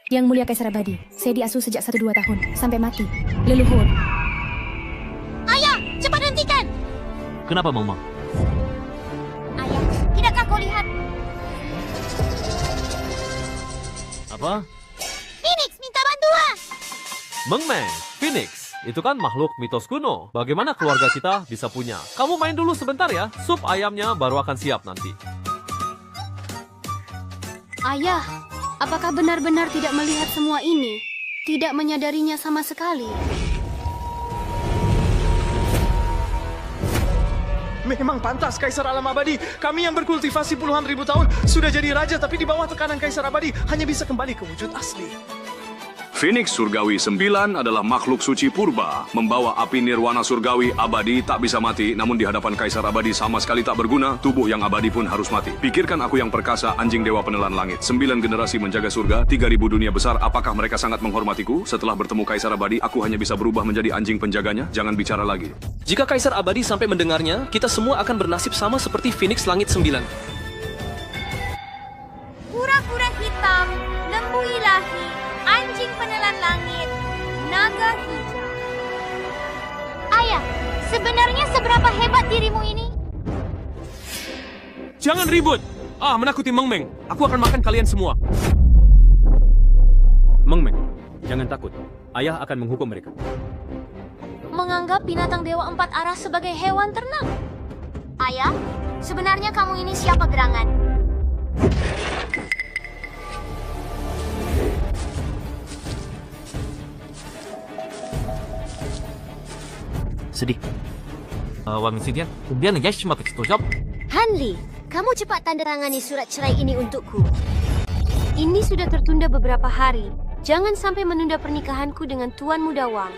Yang Mulia Kaisar Abadi, saya diasuh sejak 1-2 tahun, sampai mati. Leluhur. Ayah, cepat hentikan! Kenapa, Mama? Ayah, tidakkah kau lihat? Apa? Phoenix minta bantuan! Meng Meng, Phoenix. Itu kan makhluk mitos kuno. Bagaimana keluarga kita bisa punya? Kamu main dulu sebentar ya. Sup ayamnya baru akan siap nanti. Ayah, apakah benar-benar tidak melihat semua ini? Tidak menyadarinya sama sekali? Memang pantas Kaisar Alam Abadi. Kami yang berkultivasi puluhan ribu tahun sudah jadi raja, tapi di bawah tekanan Kaisar Abadi hanya bisa kembali ke wujud asli. Phoenix Surgawi 9 adalah makhluk suci purba, membawa api nirwana surgawi abadi tak bisa mati, namun di hadapan Kaisar Abadi sama sekali tak berguna, tubuh yang abadi pun harus mati. Pikirkan aku yang perkasa, anjing dewa penelan langit, 9 generasi menjaga surga, 3.000 dunia besar, apakah mereka sangat menghormatiku? Setelah bertemu Kaisar Abadi, aku hanya bisa berubah menjadi anjing penjaganya? Jangan bicara lagi. Jika Kaisar Abadi sampai mendengarnya, kita semua akan bernasib sama seperti Phoenix Langit 9. Kura-kura hitam, lembu ilahi, anjing penelan langit, naga hijau. Ayah, sebenarnya seberapa hebat dirimu ini? Jangan ribut! Menakuti Meng Meng. Aku akan makan kalian semua. Meng Meng, jangan takut. Ayah akan menghukum mereka. Menganggap binatang dewa 4 arah sebagai hewan ternak. Ayah, sebenarnya kamu ini siapa gerangan? Sedih. Wang Xintian, kemudian guys cuma tekstur job. Hanli, kamu cepat tanda tangani surat cerai ini untukku. Ini sudah tertunda beberapa hari. Jangan sampai menunda pernikahanku dengan Tuan Muda Wang.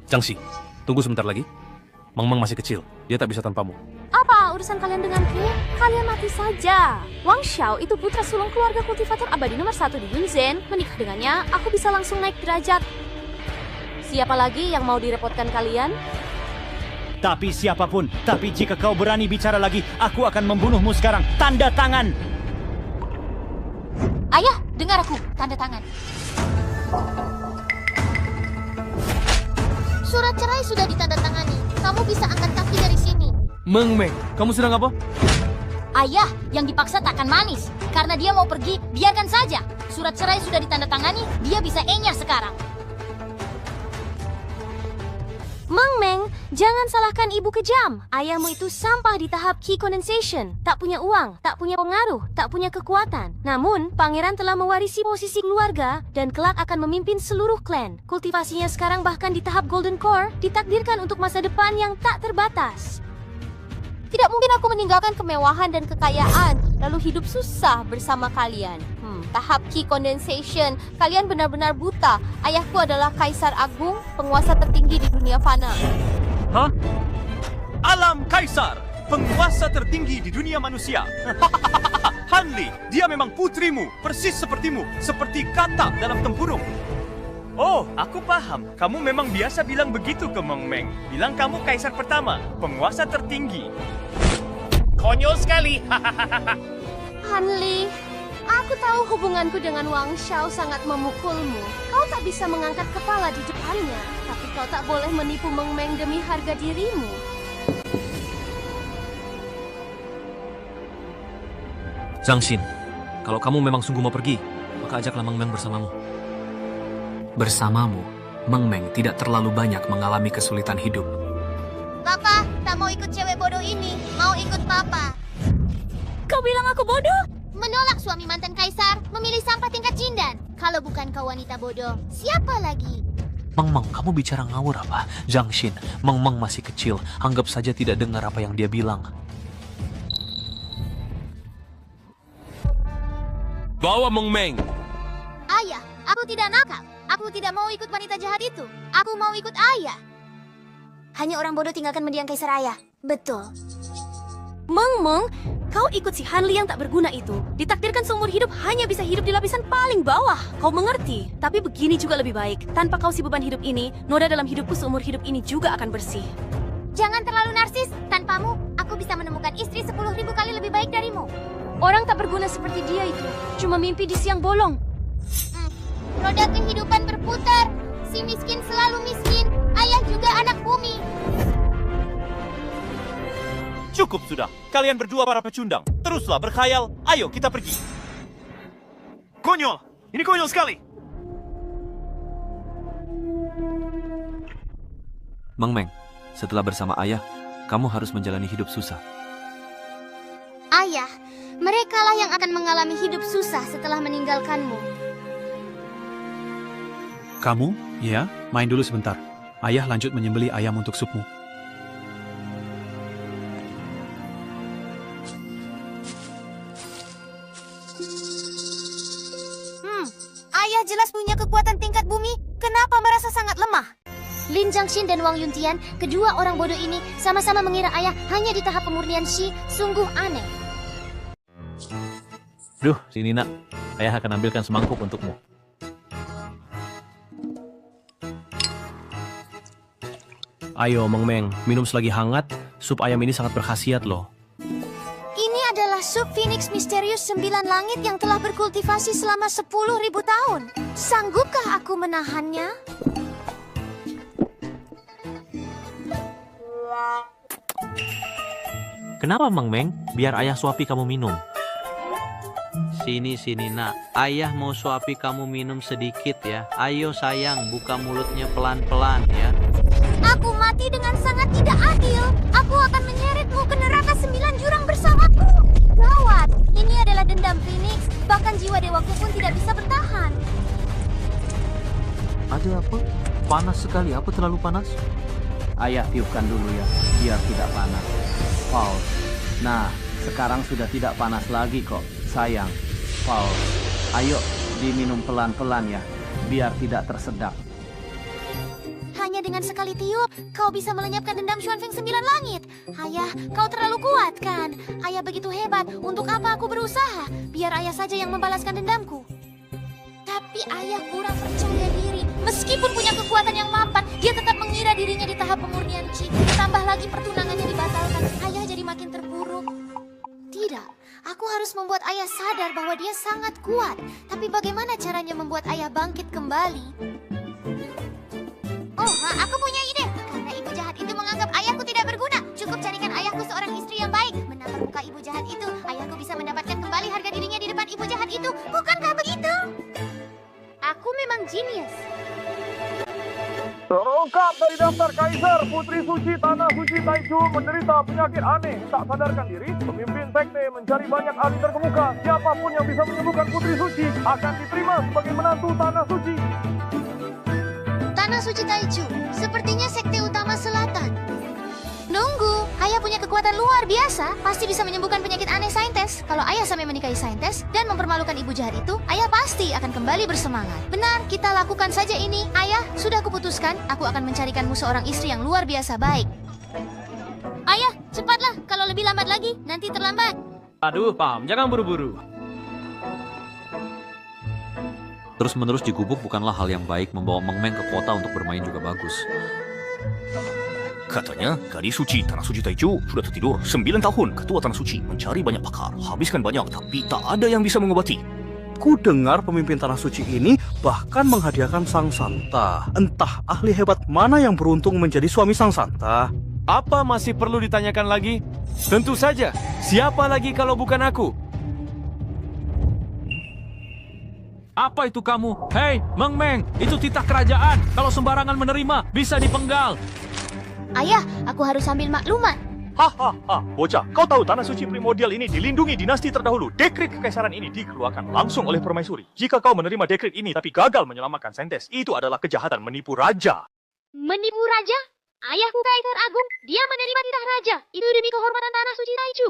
Zhangxi, tunggu sebentar lagi. Meng Meng masih kecil, dia tak bisa tanpamu. Apa urusan kalian denganku? Kalian mati saja. Wang Xiao itu putra sulung keluarga kultivator abadi nomor 1 di Yunzhen. Menikah dengannya, aku bisa langsung naik derajat. Siapa lagi yang mau direpotkan kalian? Tapi siapapun, tapi jika kau berani bicara lagi, aku akan membunuhmu sekarang. Tanda tangan! Ayah, dengar aku, tanda tangan. Surat cerai sudah ditandatangani. Kamu bisa angkat kaki dari sini. Meng Meng, kamu sedang apa? Ayah, yang dipaksa takkan manis. Karena dia mau pergi, biarkan saja. Surat cerai sudah ditandatangani, dia bisa enyah sekarang. Meng Meng, jangan salahkan ibu kejam. Ayahmu itu sampah di tahap key condensation. Tak punya uang, tak punya pengaruh, tak punya kekuatan. Namun, pangeran telah mewarisi posisi keluarga dan kelak akan memimpin seluruh klan. Kultivasinya sekarang bahkan di tahap golden core, ditakdirkan untuk masa depan yang tak terbatas. Tidak mungkin aku meninggalkan kemewahan dan kekayaan, lalu hidup susah bersama kalian. Tahap key condensation, kalian benar-benar buta. Ayahku adalah Kaisar Agung, penguasa tertinggi di dunia fana. Hah? Alam Kaisar, penguasa tertinggi di dunia manusia. Hanli, dia memang putrimu, persis sepertimu, seperti katak dalam tempurung. Oh, aku paham. Kamu memang biasa bilang begitu ke Meng Meng. Bilang kamu kaisar pertama, penguasa tertinggi. Konyol sekali. Hanli, aku tahu hubunganku dengan Wang Xiao sangat memukulmu. Kau tak bisa mengangkat kepala di depannya, tapi kau tak boleh menipu Meng Meng demi harga dirimu. Zhangxin, kalau kamu memang sungguh mau pergi, maka ajaklah Meng Meng bersamamu. Bersamamu, Meng Meng tidak terlalu banyak mengalami kesulitan hidup. Papa, tak mau ikut cewek bodoh ini, mau ikut Papa. Kau bilang aku bodoh? Menolak suami mantan kaisar, memilih sampah tingkat jindan. Kalau bukan kau wanita bodoh, siapa lagi? Meng Meng, kamu bicara ngawur apa? Zhangxin, Meng Meng masih kecil, anggap saja tidak dengar apa yang dia bilang. Bawa Meng Meng. Ayah, aku tidak nakal. Aku tidak mau ikut wanita jahat itu. Aku mau ikut ayah. Hanya orang bodoh tinggalkan mendiang kaisar ayah. Betul. Meng Meng, kau ikut si Hanli yang tak berguna itu. Ditakdirkan seumur hidup hanya bisa hidup di lapisan paling bawah. Kau mengerti? Tapi begini juga lebih baik. Tanpa kau si beban hidup ini, noda dalam hidupku seumur hidup ini juga akan bersih. Jangan terlalu narsis. Tanpamu, aku aku bisa menemukan istri 10.000 kali lebih baik darimu. Orang tak berguna seperti dia itu cuma mimpi di siang bolong. Roda kehidupan berputar. Si miskin selalu miskin. Ayah juga anak bumi. Cukup sudah. Kalian berdua para pecundang. Teruslah berkhayal. Ayo kita pergi. Konyol. Ini konyol sekali. Meng Meng, setelah bersama ayah, kamu harus menjalani hidup susah. Ayah, merekalah yang akan mengalami hidup susah setelah meninggalkanmu. Kamu? Ya, main dulu sebentar. Ayah lanjut menyembelih ayam untuk supmu. Ayah jelas punya kekuatan tingkat bumi. Kenapa merasa sangat lemah? Lin Jiangxin dan Wang Yuntian, kedua orang bodoh ini sama-sama mengira ayah hanya di tahap pemurnian Shi. Sungguh aneh. Duh, sini nak. Ayah akan ambilkan semangkuk untukmu. Ayo, Meng Meng, minum selagi hangat. Sup ayam ini sangat berkhasiat loh. Ini adalah sup Phoenix misterius 9 langit yang telah berkultivasi selama 10.000 tahun. Sanggupkah aku menahannya? Kenapa, Meng Meng? Biar ayah suapi kamu minum. Sini nak. Ayah mau suapi kamu minum sedikit ya. Ayo sayang, buka mulutnya pelan-pelan ya. Aku mati dengan sangat tidak adil. Aku akan menyeretmu ke neraka 9 jurang bersamaku. Gawat, ini adalah dendam Phoenix. Bahkan jiwa dewaku pun tidak bisa bertahan. Ada apa? Panas sekali. Apa terlalu panas? Ayah tiupkan dulu ya, biar tidak panas. Paul. Nah, sekarang sudah tidak panas lagi kok, sayang. Paul, ayo diminum pelan-pelan ya, biar tidak tersedak. Hanya dengan sekali tiup, kau bisa melenyapkan dendam Xuanfeng 9 langit. Ayah, kau terlalu kuat kan? Ayah begitu hebat, untuk apa aku berusaha? Biar ayah saja yang membalaskan dendamku. Tapi ayah kurang percaya diri. Meskipun punya kekuatan yang mapan, dia tetap mengira dirinya di tahap pemurnian Qi. Ditambah lagi pertunangannya dibatalkan. Ayah jadi makin terpuruk. Tidak, aku harus membuat ayah sadar bahwa dia sangat kuat. Tapi bagaimana caranya membuat ayah bangkit kembali? Oh, aku punya ide. Karena ibu jahat itu menganggap ayahku tidak berguna. Cukup carikan ayahku seorang istri yang baik. Menampar muka ibu jahat itu, ayahku bisa mendapatkan kembali harga dirinya di depan ibu jahat itu. Bukankah begitu? Aku memang jenius. Terungkap dari daftar Kaisar, Putri Suci Tanah Suci Taichu menderita penyakit aneh. Tak sadarkan diri, pemimpin sekte mencari banyak ahli terkemuka. Siapapun yang bisa menyembuhkan Putri Suci akan diterima sebagai menantu Tanah Suci. Tanah Suci Taichu, sepertinya sekte utama selatan. Nunggu, ayah punya kekuatan luar biasa. Pasti bisa menyembuhkan penyakit aneh Saintes. Kalau ayah sampai menikahi Saintes dan mempermalukan ibu jahat itu, ayah pasti akan kembali bersemangat. Benar, kita lakukan saja ini. Ayah, sudah kuputuskan. Aku akan mencarikanmu seorang istri yang luar biasa baik. Ayah, cepatlah. Kalau lebih lambat lagi, nanti terlambat. Aduh, Pam, jangan buru-buru. Terus-menerus digubuk bukanlah hal yang baik. Membawa Meng Meng ke kota untuk bermain juga bagus. Katanya, gadis suci Tanah Suci Taichu sudah tertidur 9 tahun. Ketua Tanah Suci mencari banyak pakar, habiskan banyak, tapi tak ada yang bisa mengobati. Ku dengar pemimpin Tanah Suci ini bahkan menghadiahkan Sang Santa. Entah ahli hebat mana yang beruntung menjadi suami Sang Santa. Apa masih perlu ditanyakan lagi? Tentu saja, siapa lagi kalau bukan aku? Apa itu kamu? Hei, Meng Meng, itu titah kerajaan. Kalau sembarangan menerima, bisa dipenggal. Ayah, aku harus ambil maklumat. Hahaha, bocah, kau tahu Tanah Suci Primordial ini dilindungi dinasti terdahulu. Dekret kekaisaran ini dikeluarkan langsung oleh permaisuri. Jika kau menerima dekret ini tapi gagal menyelamatkan Saintes, itu adalah kejahatan menipu raja. Menipu raja? Ayahku Kaisar Agung, dia menerima titah raja. Itu demi kehormatan Tanah Suci Taichu.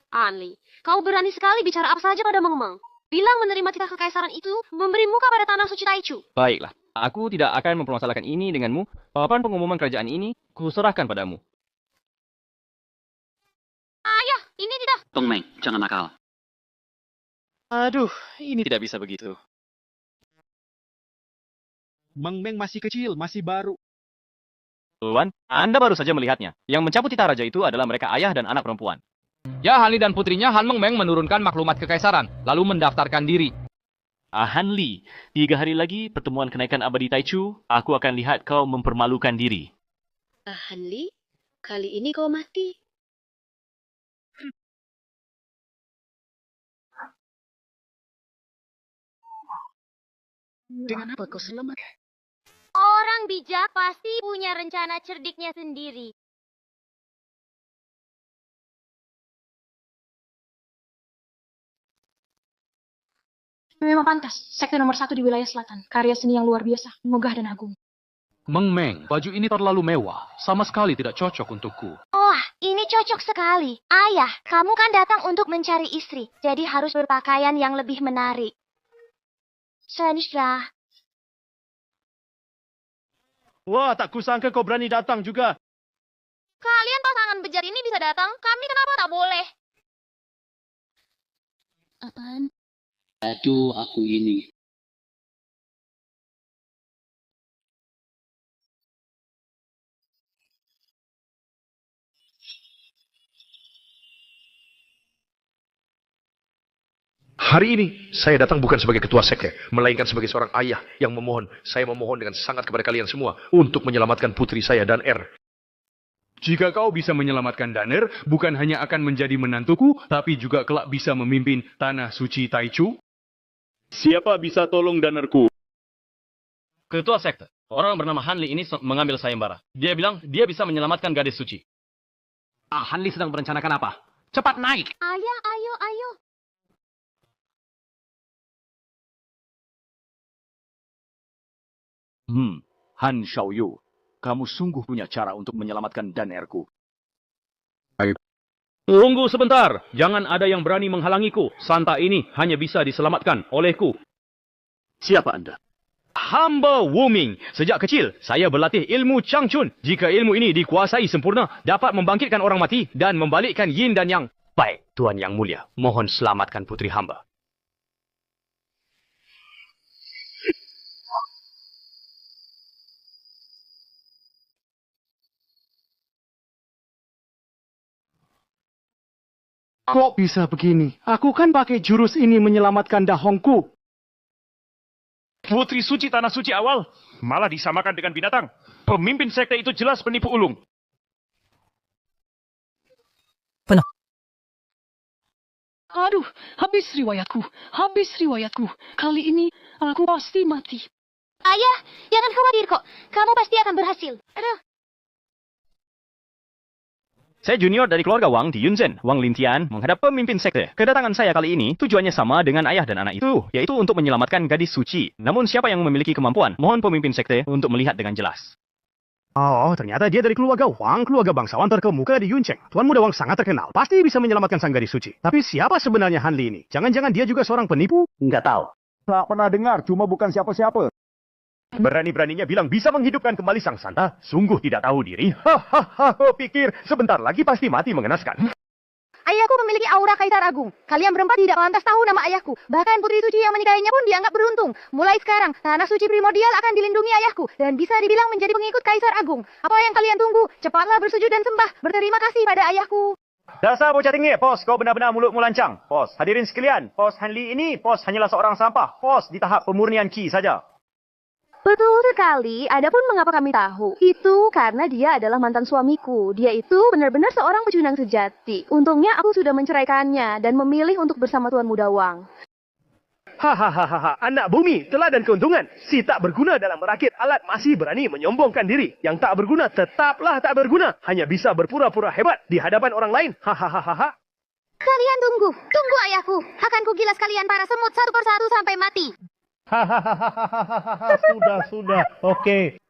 Anli, kau berani sekali bicara apa saja pada Meng Meng. Bilang menerima titah kekaisaran itu memberi muka pada Tanah Suci Taichu. Baiklah, aku tidak akan mempermasalahkan ini denganmu. Papan pengumuman kerajaan ini kuserahkan padamu. Ayah, ini tidak. Meng Meng, jangan nakal. Aduh, ini tidak bisa begitu. Meng Meng masih kecil, masih baru. Tuan, Anda baru saja melihatnya. Yang mencabut titah raja itu adalah mereka ayah dan anak perempuan. Ya, Hanli dan putrinya Han Meng Meng menurunkan maklumat kekaisaran, lalu mendaftarkan diri. Hanli, 3 hari lagi pertemuan kenaikan abadi Taichu, aku akan lihat kau mempermalukan diri. Hanli, kali ini kau mati. Dengan apa kau selamat? Orang bijak pasti punya rencana cerdiknya sendiri. Memang pantas. Sekte nomor 1 di wilayah selatan. Karya seni yang luar biasa, megah dan agung. Meng Meng, baju ini terlalu mewah. Sama sekali tidak cocok untukku. Wah, ini cocok sekali. Ayah, kamu kan datang untuk mencari istri, jadi harus berpakaian yang lebih menarik. Senja. Wah, tak kusangka kau berani datang juga. Kalian pasangan bejat ini bisa datang, kami kenapa tak boleh? Apaan? Aduh, aku ini. Hari ini, saya datang bukan sebagai ketua sekte, melainkan sebagai seorang ayah yang memohon. Saya memohon dengan sangat kepada kalian semua untuk menyelamatkan putri saya dan Jika kau bisa menyelamatkan Daner, bukan hanya akan menjadi menantuku, tapi juga kelak bisa memimpin tanah suci Taichu. Siapa bisa tolong Danerku? Ketua sekte, orang bernama Hanli ini mengambil sayembara. Dia bilang dia bisa menyelamatkan gadis suci. Hanli sedang merencanakan apa? Cepat naik! Ayah, ayo. Han Xiaoyu, kamu sungguh punya cara untuk menyelamatkan Danerku. Tunggu sebentar, jangan ada yang berani menghalangiku. Santa ini hanya bisa diselamatkan olehku. Siapa Anda? Hamba Wu Ming. Sejak kecil, saya berlatih ilmu Changchun. Jika ilmu ini dikuasai sempurna, dapat membangkitkan orang mati dan membalikkan yin dan yang. Baik, Tuan Yang Mulia, mohon selamatkan putri hamba. Kok bisa begini? Aku kan pakai jurus ini menyelamatkan Dahongku. Putri suci tanah suci awal malah disamakan dengan binatang. Pemimpin sekte itu jelas penipu ulung. Aduh, habis riwayatku. Kali ini aku pasti mati. Ayah, jangan khawatir kok. Kamu pasti akan berhasil. Aduh. Saya junior dari keluarga Wang di Yunzhen, Wang Lintian, menghadap pemimpin sekte. Kedatangan saya kali ini tujuannya sama dengan ayah dan anak itu, yaitu untuk menyelamatkan gadis suci. Namun siapa yang memiliki kemampuan? Mohon pemimpin sekte untuk melihat dengan jelas. Oh, ternyata dia dari keluarga Wang, keluarga bangsawan terkemuka di Yuncheng. Tuan Muda Wang sangat terkenal, pasti bisa menyelamatkan sang gadis suci. Tapi siapa sebenarnya Hanli ini? Jangan-jangan dia juga seorang penipu? Nggak tahu. Tak pernah dengar, cuma bukan siapa-siapa. Berani-beraninya bilang bisa menghidupkan kembali sang santa, sungguh tidak tahu diri. Hahaha, pikir sebentar lagi pasti mati mengenaskan. Ayahku memiliki aura kaisar agung. Kalian berempat tidak pantas tahu nama ayahku. Bahkan putri suci yang menikahinya pun dianggap beruntung. Mulai sekarang, tanah suci primordial akan dilindungi ayahku dan bisa dibilang menjadi pengikut kaisar agung. Apa yang kalian tunggu? Cepatlah bersujud dan sembah. Berterima kasih pada ayahku. Dasar bocah tinggi, pos, kau benar-benar mulutmu lancang. Pos, hadirin sekalian, pos Hanli ini, pos hanyalah seorang sampah. Pos di tahap pemurnian ki saja. Betul sekali, adapun mengapa kami tahu, itu karena dia adalah mantan suamiku. Dia itu benar-benar seorang pecundang sejati. Untungnya aku sudah menceraikannya dan memilih untuk bersama Tuan Muda Wang. Hahaha, anak bumi, teladan keuntungan. Si tak berguna dalam merakit alat masih berani menyombongkan diri. Yang tak berguna tetaplah tak berguna. Hanya bisa berpura-pura hebat di hadapan orang lain. Hahaha. Kalian tunggu ayahku. Akan kugilas kalian para semut satu persatu sampai mati. Hahaha, sudah, oke.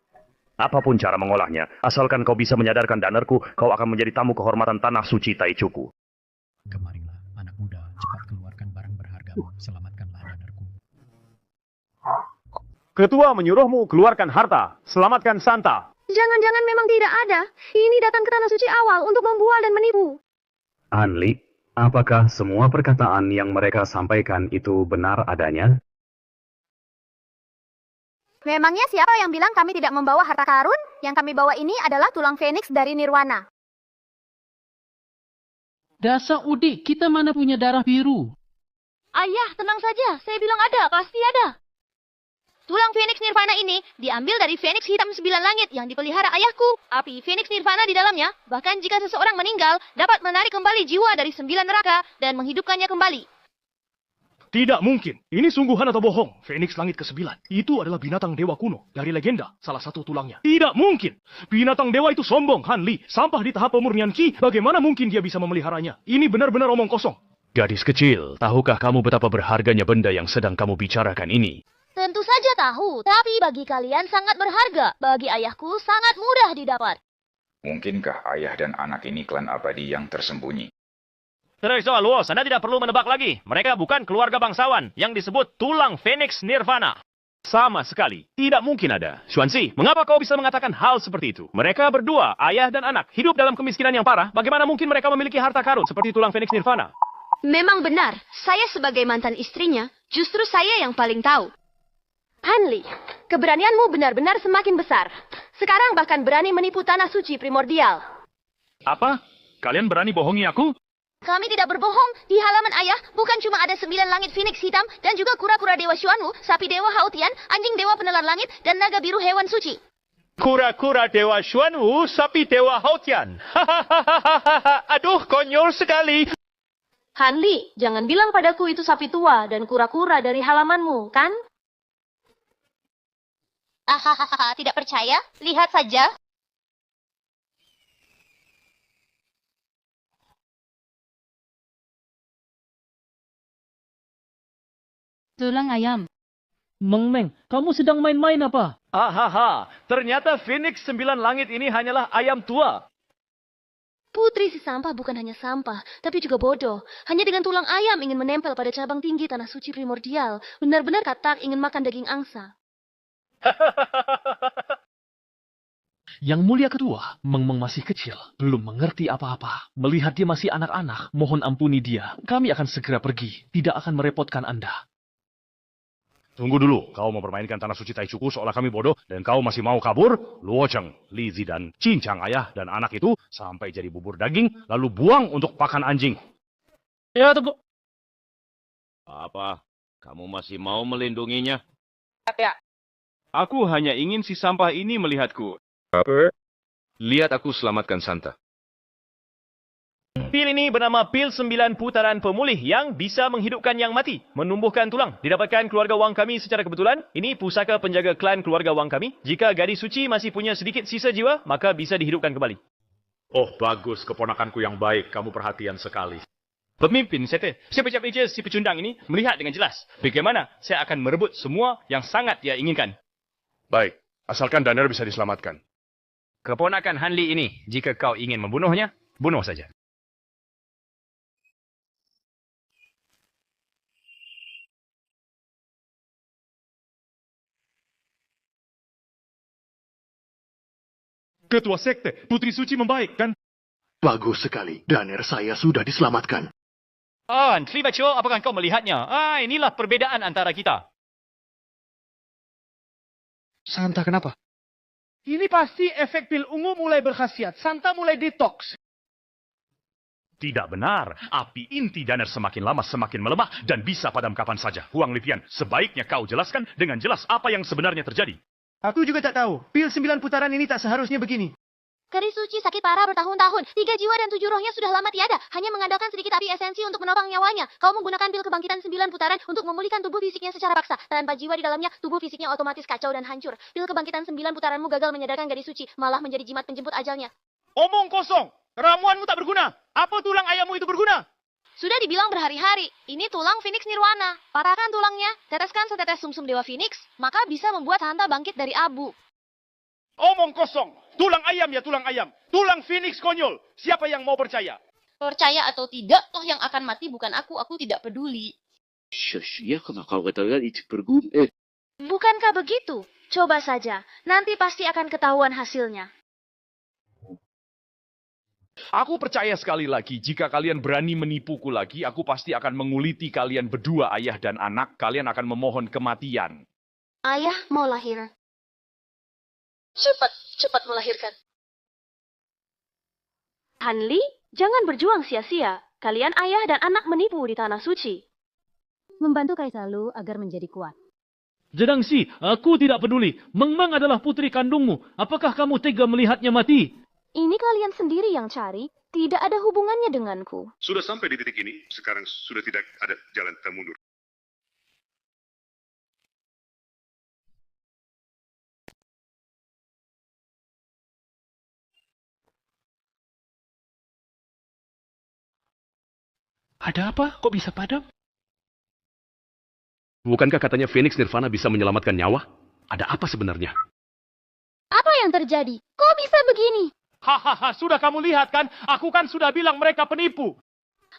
Apapun cara mengolahnya, asalkan kau bisa menyadarkan Danerku, kau akan menjadi tamu kehormatan tanah suci Taichuku. Kemarilah, anak muda, cepat keluarkan barang berhargamu, selamatkanlah Danerku. Ketua menyuruhmu keluarkan harta, selamatkan Santa. Jangan-jangan memang tidak ada. Ini datang ke tanah suci awal untuk membual dan menipu. Hanli, apakah semua perkataan yang mereka sampaikan itu benar adanya? Memangnya siapa yang bilang kami tidak membawa harta karun? Yang kami bawa ini adalah tulang Phoenix dari Nirwana. Dasar udik, kita mana punya darah biru? Ayah, tenang saja. Saya bilang ada, pasti ada. Tulang Phoenix Nirvana ini diambil dari Phoenix hitam 9 langit yang dipelihara ayahku. Api Phoenix Nirvana di dalamnya, bahkan jika seseorang meninggal, dapat menarik kembali jiwa dari 9 neraka dan menghidupkannya kembali. Tidak mungkin. Ini sungguhan atau bohong? Phoenix langit ke-9. Itu adalah binatang dewa kuno. Dari legenda, salah satu tulangnya. Tidak mungkin. Binatang dewa itu sombong, Han Li. Sampah di tahap pemurnian Qi. Bagaimana mungkin dia bisa memeliharanya? Ini benar-benar omong kosong. Gadis kecil, tahukah kamu betapa berharganya benda yang sedang kamu bicarakan ini? Tentu saja tahu, tapi bagi kalian sangat berharga. Bagi ayahku sangat mudah didapat. Mungkinkah ayah dan anak ini klan abadi yang tersembunyi? Terexo Luos, Anda tidak perlu menebak lagi. Mereka bukan keluarga bangsawan yang disebut tulang Phoenix Nirvana. Sama sekali. Tidak mungkin ada. Xuanxi, mengapa kau bisa mengatakan hal seperti itu? Mereka berdua, ayah dan anak, hidup dalam kemiskinan yang parah. Bagaimana mungkin mereka memiliki harta karun seperti tulang Phoenix Nirvana? Memang benar, saya sebagai mantan istrinya, justru saya yang paling tahu. Hanli, keberanianmu benar-benar semakin besar. Sekarang bahkan berani menipu tanah suci primordial. Apa? Kalian berani bohongi aku? Kami tidak berbohong. Di halaman ayah, bukan cuma ada 9 langit Phoenix hitam dan juga kura-kura dewa Xuanwu, sapi dewa Haotian, anjing dewa penelan langit, dan naga biru hewan suci. Kura-kura dewa Xuanwu, sapi dewa Haotian. Aduh, konyol sekali. Hanli, jangan bilang padaku itu sapi tua dan kura-kura dari halamanmu, kan? Hahaha, tidak percaya? Lihat saja. Tulang ayam. Meng, kamu sedang main-main apa? Ahaha, ternyata Phoenix 9 langit ini hanyalah ayam tua. Putri si sampah bukan hanya sampah, tapi juga bodoh. Hanya dengan tulang ayam ingin menempel pada cabang tinggi tanah suci primordial. Benar-benar katak ingin makan daging angsa. Yang mulia kedua, Meng masih kecil, belum mengerti apa-apa. Melihat dia masih anak-anak, mohon ampuni dia. Kami akan segera pergi, tidak akan merepotkan Anda. Tunggu dulu, kau mempermainkan tanah suci Taichuku seolah kami bodoh, dan kau masih mau kabur? Luo Cheng, Li Zidan, cincang ayah dan anak itu sampai jadi bubur daging, lalu buang untuk pakan anjing. Ya, tunggu. Apa? Kamu masih mau melindunginya? Ya. Aku hanya ingin si sampah ini melihatku. Apa? Lihat aku selamatkan Santa. Pil ini bernama pil 9 putaran pemulih yang bisa menghidupkan yang mati, menumbuhkan tulang. Didapatkan keluarga Wang kami secara kebetulan. Ini pusaka penjaga klan keluarga Wang kami. Jika gadis suci masih punya sedikit sisa jiwa, maka bisa dihidupkan kembali. Oh, bagus, keponakanku yang baik. Kamu perhatian sekali. Pemimpin sekte, siapa-siapa saja si pecundang ini melihat dengan jelas bagaimana saya akan merebut semua yang sangat dia inginkan. Baik, asalkan Danner bisa diselamatkan. Keponakan Hanli ini, jika kau ingin membunuhnya, bunuh saja. Ketua Sekte, Putri Suci membaik, kan? Bagus sekali. Danner saya sudah diselamatkan. Sli Bacho, apakah kau melihatnya? Inilah perbedaan antara kita. Santa, kenapa? Ini pasti efek pil ungu mulai berkhasiat. Santa mulai detox. Tidak benar. Api inti Danner semakin lama semakin melemah dan bisa padam kapan saja. Huang Lipian, sebaiknya kau jelaskan dengan jelas apa yang sebenarnya terjadi. Aku juga tak tahu. Pil 9 putaran ini tak seharusnya begini. Gadis suci sakit parah bertahun-tahun. 3 jiwa dan 7 rohnya sudah lama tiada. Hanya mengandalkan sedikit api esensi untuk menopang nyawanya. Kau menggunakan pil kebangkitan 9 putaran untuk memulihkan tubuh fisiknya secara paksa. Tanpa jiwa di dalamnya, tubuh fisiknya otomatis kacau dan hancur. Pil kebangkitan 9 putaranmu gagal menyadarkan gadis suci, malah menjadi jimat penjemput ajalnya. Omong kosong. Ramuanmu tak berguna. Apa tulang ayammu itu berguna? Sudah dibilang berhari-hari, ini tulang Phoenix Nirwana. Patahkan tulangnya, teteskan setetes sumsum Dewa Phoenix, maka bisa membuat Santa bangkit dari abu. Omong kosong. Tulang ayam ya tulang ayam. Tulang Phoenix konyol. Siapa yang mau percaya? Percaya atau tidak, toh yang akan mati bukan aku tidak peduli. Shush, ya kalau kau katakan itu berguna. Bukankah begitu? Coba saja, nanti pasti akan ketahuan hasilnya. Aku percaya sekali lagi, jika kalian berani menipuku lagi, aku pasti akan menguliti kalian berdua, ayah dan anak. Kalian akan memohon kematian. Ayah mau lahir. Cepat melahirkan. Hanli, jangan berjuang sia-sia. Kalian ayah dan anak menipu di tanah suci. Membantu Kaisar Lu agar menjadi kuat. Jedangsi, aku tidak peduli. Meng Meng adalah putri kandungmu. Apakah kamu tega melihatnya mati? Ini kalian sendiri yang cari. Tidak ada hubungannya denganku. Sudah sampai di titik ini, sekarang sudah tidak ada jalan mundur. Ada apa? Kok bisa padam? Bukankah katanya Phoenix Nirvana bisa menyelamatkan nyawa? Ada apa sebenarnya? Apa yang terjadi? Kok bisa begini? Hahaha, sudah kamu lihat kan? Aku kan sudah bilang mereka penipu.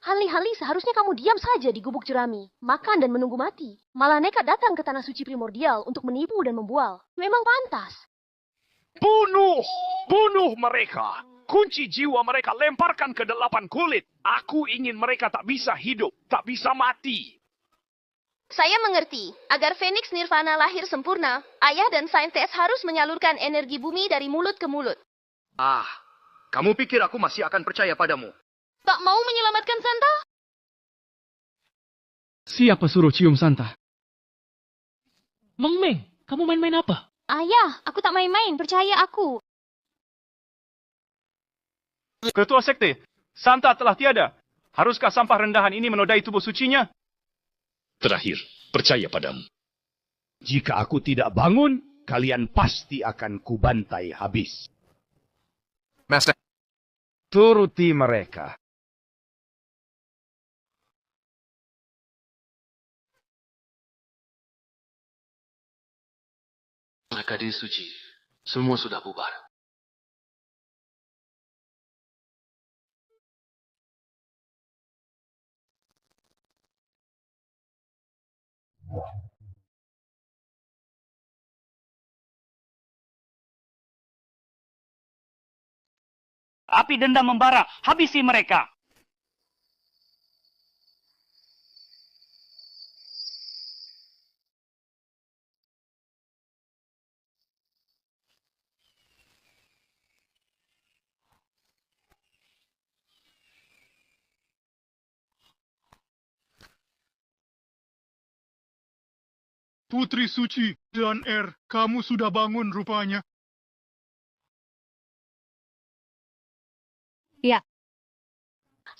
Hanli, seharusnya kamu diam saja di gubuk jerami. Makan dan menunggu mati. Malah nekat datang ke tanah suci primordial untuk menipu dan membual. Memang pantas. Bunuh! Bunuh mereka! Kunci jiwa mereka lemparkan ke 8 kulit. Aku ingin mereka tak bisa hidup, tak bisa mati. Saya mengerti. Agar Phoenix Nirvana lahir sempurna, ayah dan saintis harus menyalurkan energi bumi dari mulut ke mulut. Ah, kamu pikir aku masih akan percaya padamu? Tak mau menyelamatkan Santa? Siapa suruh cium Santa? Meng Meng, kamu main-main apa? Ayah, aku tak main-main, percaya aku. Ketua Sekte, Santa telah tiada. Haruskah sampah rendahan ini menodai tubuh sucinya? Terakhir, percaya padamu. Jika aku tidak bangun, kalian pasti akan kubantai habis. Master. Turuti mereka. Gadis suci, semua sudah bubar. Api dendam membara, habisi mereka. Putri Suci dan kamu sudah bangun rupanya. Ya.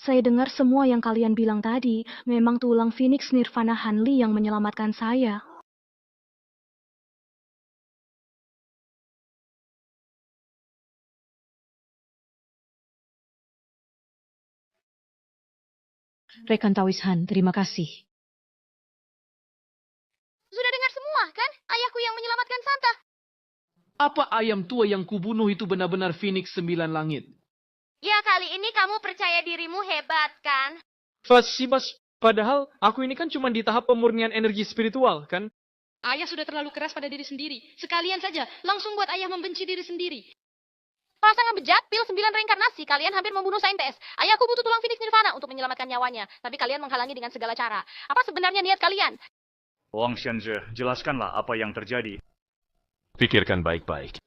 Saya dengar semua yang kalian bilang tadi. Memang tulang Phoenix Nirvana Hanli yang menyelamatkan saya. Rekan Tawishan, terima kasih. Sudah dengar semua, kan? Ayahku yang menyelamatkan Santa. Apa ayam tua yang kubunuh itu benar-benar Phoenix 9 langit? Ya, kali ini kamu percaya dirimu hebat, kan? Mas, padahal aku ini kan cuma di tahap pemurnian energi spiritual, kan? Ayah sudah terlalu keras pada diri sendiri. Sekalian saja, langsung buat ayah membenci diri sendiri. Pasangan bejat, pil 9 reinkarnasi. Kalian hampir membunuh saintis. Ayahku butuh tulang Phoenix Nirvana untuk menyelamatkan nyawanya. Tapi kalian menghalangi dengan segala cara. Apa sebenarnya niat kalian? Wang Xianzhe, jelaskanlah apa yang terjadi. Pikirkan baik-baik.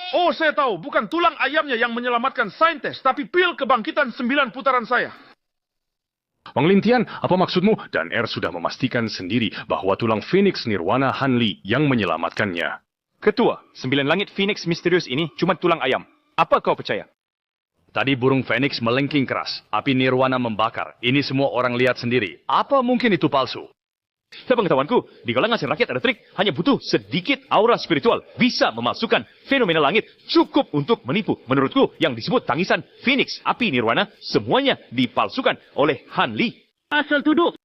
Oh, saya tahu. Bukan tulang ayamnya yang menyelamatkan saintis, tapi pil kebangkitan 9 putaran saya. Pengelintian, apa maksudmu? Dan sudah memastikan sendiri bahwa tulang Phoenix Nirvana Hanli yang menyelamatkannya. Ketua, 9 langit Phoenix misterius ini cuma tulang ayam. Apa kau percaya? Tadi burung Phoenix melengking keras. Api Nirwana membakar. Ini semua orang lihat sendiri. Apa mungkin itu palsu? Sepengetahuanku, di kalangan rakyat ada trik. Hanya butuh sedikit aura spiritual. Bisa memasukkan fenomena langit. Cukup untuk menipu. Menurutku, yang disebut tangisan Phoenix, api Nirwana, semuanya dipalsukan oleh Hanli. Asal tuduh.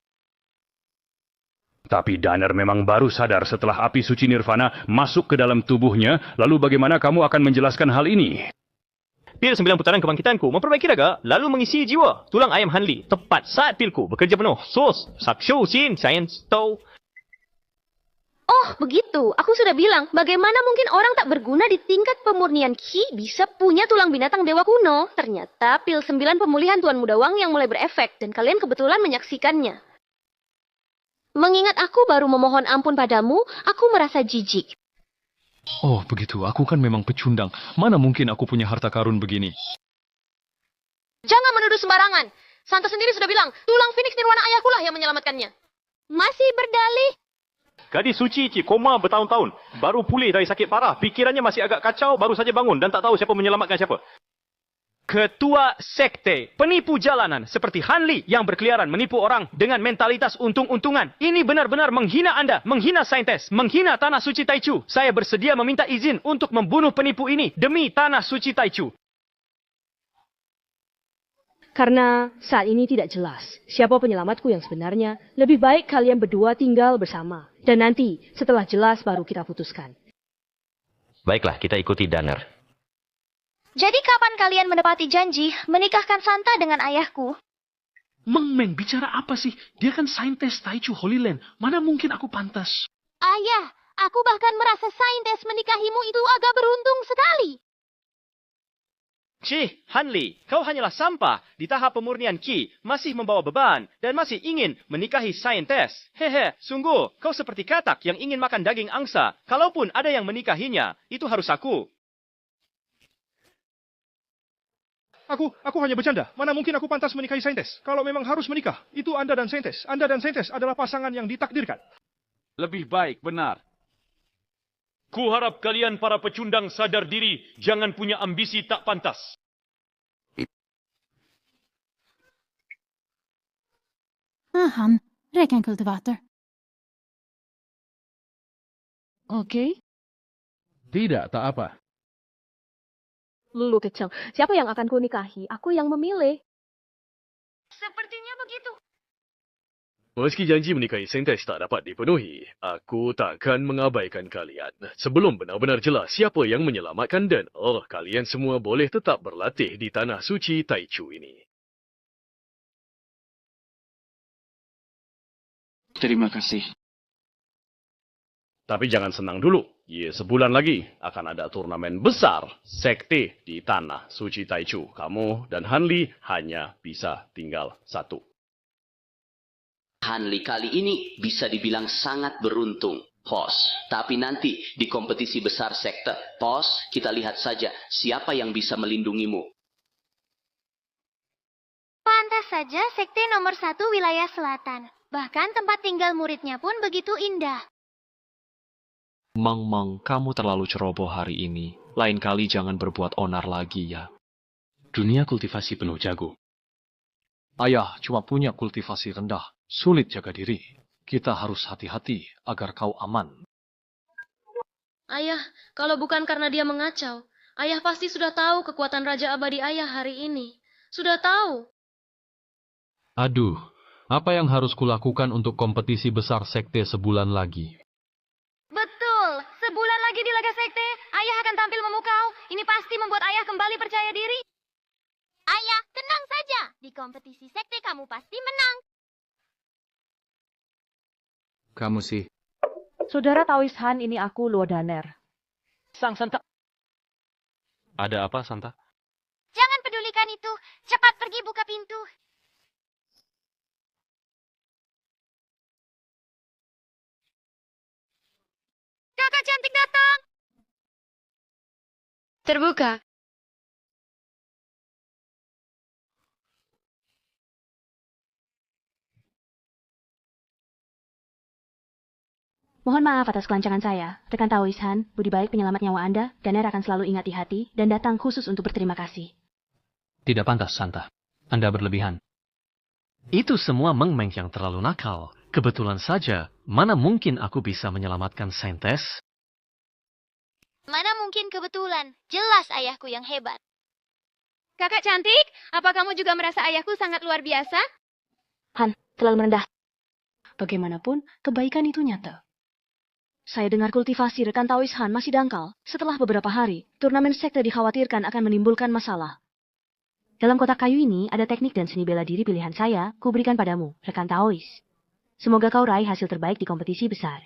Tapi Danner memang baru sadar setelah api suci Nirvana masuk ke dalam tubuhnya. Lalu bagaimana kamu akan menjelaskan hal ini? Pil 9 putaran kebangkitanku memperbaiki raga, lalu mengisi jiwa. Tulang ayam Hanli, tepat saat pilku bekerja penuh. Sos, sakshu, sin, science, tau. Oh, begitu. Aku sudah bilang, bagaimana mungkin orang tak berguna di tingkat pemurnian Ki bisa punya tulang binatang dewa kuno? Ternyata pil 9 pemulihan Tuan Muda Wang yang mulai berefek, dan kalian kebetulan menyaksikannya. Mengingat aku baru memohon ampun padamu, aku merasa jijik. Oh, begitu. Aku kan memang pecundang. Mana mungkin aku punya harta karun begini? Jangan menuduh sembarangan. Santa sendiri sudah bilang, tulang Phoenix Nirwana ayahkulah yang menyelamatkannya. Masih berdalih. Gadis suci koma bertahun-tahun. Baru pulih dari sakit parah. Pikirannya masih agak kacau, baru saja bangun dan tak tahu siapa menyelamatkan siapa. Ketua sekte, penipu jalanan seperti Hanli yang berkeliaran menipu orang dengan mentalitas untung-untungan. Ini benar-benar menghina Anda, menghina saintes, menghina Tanah Suci Taichu. Saya bersedia meminta izin untuk membunuh penipu ini demi Tanah Suci Taichu. Karena saat ini tidak jelas siapa penyelamatku yang sebenarnya, lebih baik kalian berdua tinggal bersama. Dan nanti setelah jelas baru kita putuskan. Baiklah, kita ikuti Danner. Jadi kapan kalian menepati janji menikahkan Santa dengan ayahku? Meng Meng, bicara apa sih? Dia kan saintes Taichu Holy Land. Mana mungkin aku pantas? Ayah, aku bahkan merasa saintes menikahimu itu agak beruntung sekali. Cih, Hanli, kau hanyalah sampah di tahap pemurnian Ki, masih membawa beban dan masih ingin menikahi saintes. Hehe, sungguh, kau seperti katak yang ingin makan daging angsa. Kalaupun ada yang menikahinya, itu harus aku. Aku hanya bercanda. Mana mungkin aku pantas menikahi saintes? Kalau memang harus menikah, itu Anda dan saintes. Anda dan saintes adalah pasangan yang ditakdirkan. Lebih baik, benar. Kuharap kalian para pecundang sadar diri, jangan punya ambisi tak pantas. Han, räkenkultivator. Oke. Tidak, tak apa. Lulu kecil, siapa yang akan ku nikahi? Aku yang memilih. Sepertinya begitu. Meski janji menikahi saintes tak dapat dipenuhi, aku takkan mengabaikan kalian. Sebelum benar-benar jelas siapa yang menyelamatkan dan kalian semua boleh tetap berlatih di Tanah Suci Taichu ini. Terima kasih. Tapi jangan senang dulu. Sebulan lagi akan ada turnamen besar sekte di Tanah Suci Taichu. Kamu dan Hanli hanya bisa tinggal satu. Hanli kali ini bisa dibilang sangat beruntung, Pos. Tapi nanti di kompetisi besar sekte, Pos, kita lihat saja siapa yang bisa melindungimu. Pantas saja sekte nomor 1 wilayah selatan. Bahkan tempat tinggal muridnya pun begitu indah. Mang, kamu terlalu ceroboh hari ini. Lain kali jangan berbuat onar lagi ya. Dunia kultivasi penuh jago. Ayah cuma punya kultivasi rendah. Sulit jaga diri. Kita harus hati-hati agar kau aman. Ayah, kalau bukan karena dia mengacau, ayah pasti sudah tahu kekuatan Raja Abadi ayah hari ini. Sudah tahu. Aduh, apa yang harus kulakukan untuk kompetisi besar sekte sebulan lagi? Betul, sebulan lagi di laga sekte, ayah akan tampil memukau. Ini pasti membuat ayah kembali percaya diri. Ayah, tenang saja. Di kompetisi sekte kamu pasti menang. Kamu sih. Saudara Taois Han, ini aku Luo Danner. Sang Santa. Ada apa, Santa? Jangan pedulikan itu. Cepat pergi buka pintu. Kakak cantik datang. Terbuka. Mohon maaf atas kelancangan saya. Rekan Taois Han, budi baik penyelamat nyawa Anda, Danner akan selalu ingat di hati dan datang khusus untuk berterima kasih. Tidak pantas, Santa. Anda berlebihan. Itu semua Meng Meng yang terlalu nakal. Kebetulan saja, mana mungkin aku bisa menyelamatkan saintes? Mana mungkin kebetulan. Jelas ayahku yang hebat. Kakak cantik, apa kamu juga merasa ayahku sangat luar biasa? Han, terlalu merendah. Bagaimanapun, kebaikan itu nyata. Saya dengar kultivasi rekan Taois Han masih dangkal. Setelah beberapa hari, turnamen sekte dikhawatirkan akan menimbulkan masalah. Dalam kotak kayu ini ada teknik dan seni bela diri pilihan saya, kuberikan padamu, rekan Taois. Semoga kau raih hasil terbaik di kompetisi besar.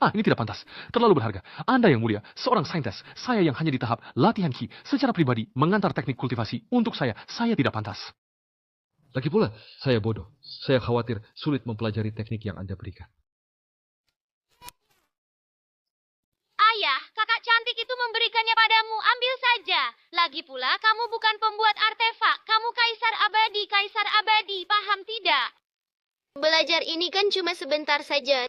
Ini tidak pantas. Terlalu berharga. Anda yang mulia, seorang saintes. Saya yang hanya di tahap latihan Ki. Secara pribadi, mengantar teknik kultivasi. Untuk saya tidak pantas. Lagi pula, saya bodoh. Saya khawatir sulit mempelajari teknik yang Anda berikan. Ayah, kakak cantik itu memberikannya padamu. Ambil saja. Lagi pula, kamu bukan pembuat artefak. Kamu kaisar abadi, paham tidak? Belajar ini kan cuma sebentar saja.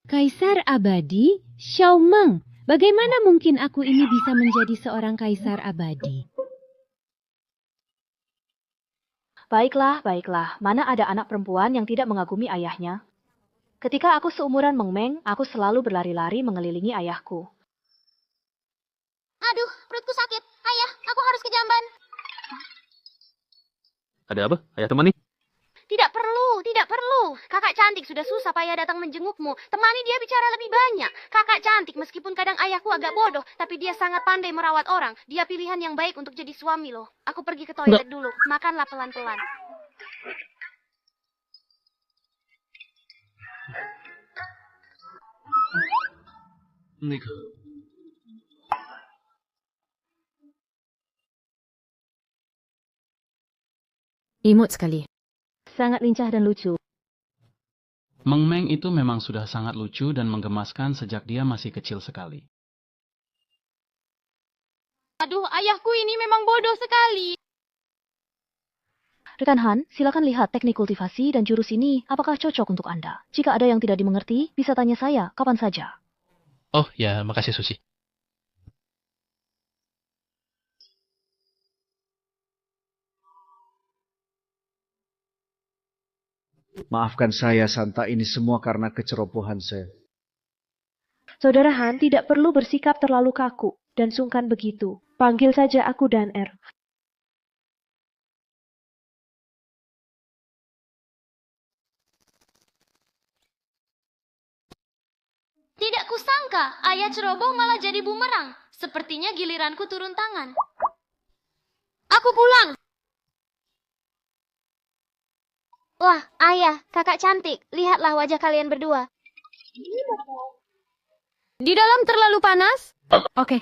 Kaisar abadi? Xiao Meng, bagaimana mungkin aku ini bisa menjadi seorang kaisar abadi? Baiklah, baiklah. Mana ada anak perempuan yang tidak mengagumi ayahnya? Ketika aku seumuran Meng Meng, aku selalu berlari-lari mengelilingi ayahku. Aduh, perutku sakit. Ayah, aku harus ke jamban. Ada apa? Ayah temani? Tidak perlu, tidak perlu. Kakak cantik sudah susah payah datang menjengukmu. Temani dia bicara lebih banyak. Kakak cantik meskipun kadang ayahku agak bodoh, tapi dia sangat pandai merawat orang. Dia pilihan yang baik untuk jadi suami loh. Aku pergi ke toilet dulu. Makanlah pelan-pelan. Nika. Imut sekali. Sangat lincah dan lucu. Meng Meng itu memang sudah sangat lucu dan menggemaskan sejak dia masih kecil sekali. Aduh, ayahku ini memang bodoh sekali. Rekan Han, silakan lihat teknik kultivasi dan jurus ini apakah cocok untuk Anda. Jika ada yang tidak dimengerti, bisa tanya saya kapan saja. Oh ya, makasih Susi. Maafkan saya, Santa, ini semua karena kecerobohan saya. Saudara Han tidak perlu bersikap terlalu kaku dan sungkan begitu. Panggil saja aku dan R. Tidak kusangka, ayah ceroboh malah jadi bumerang. Sepertinya giliranku turun tangan. Aku pulang. Wah, ayah, kakak cantik. Lihatlah wajah kalian berdua. Di dalam terlalu panas? Oke.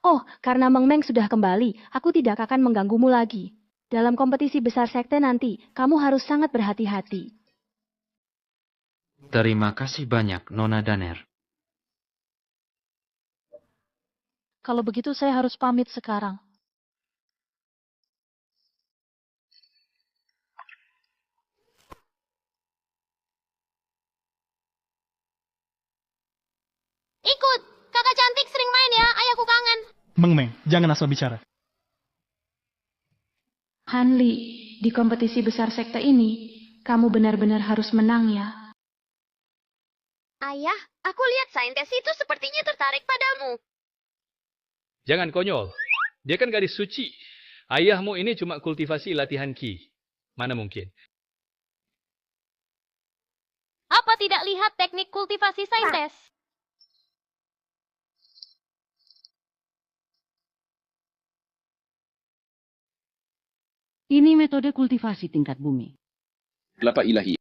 Oh, karena Meng Meng sudah kembali, aku tidak akan mengganggumu lagi. Dalam kompetisi besar sekte nanti, kamu harus sangat berhati-hati. Terima kasih banyak, Nona Daner. Kalau begitu saya harus pamit sekarang. Ikut, kakak cantik sering main ya, ayahku kangen. Meng Meng, jangan asal bicara. Hanli, di kompetisi besar sekte ini, kamu benar-benar harus menang ya. Ayah, aku lihat saintes itu sepertinya tertarik padamu. Jangan konyol. Dia kan gadis suci. Ayahmu ini cuma kultivasi latihan ki. Mana mungkin? Apa tidak lihat teknik kultivasi saintes? Ini metode kultivasi tingkat bumi. Kelapa ilahi.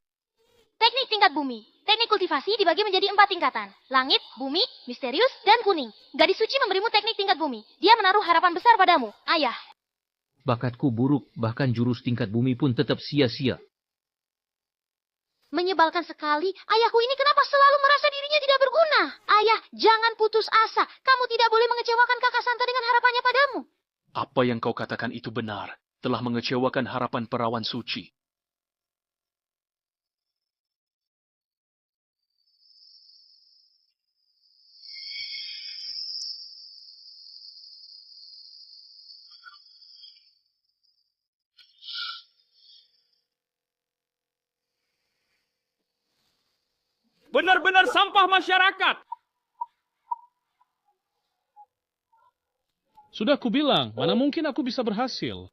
Teknik tingkat bumi. Teknik kultivasi dibagi menjadi 4 tingkatan. Langit, bumi, misterius, dan kuning. Gadis suci memberimu teknik tingkat bumi. Dia menaruh harapan besar padamu, ayah. Bakatku buruk, bahkan jurus tingkat bumi pun tetap sia-sia. Menyebalkan sekali, ayahku ini kenapa selalu merasa dirinya tidak berguna? Ayah, jangan putus asa. Kamu tidak boleh mengecewakan kakak Santa dengan harapannya padamu. Apa yang kau katakan itu benar. Telah mengecewakan harapan perawan suci. Benar-benar sampah masyarakat. Sudah kubilang, mana mungkin aku bisa berhasil.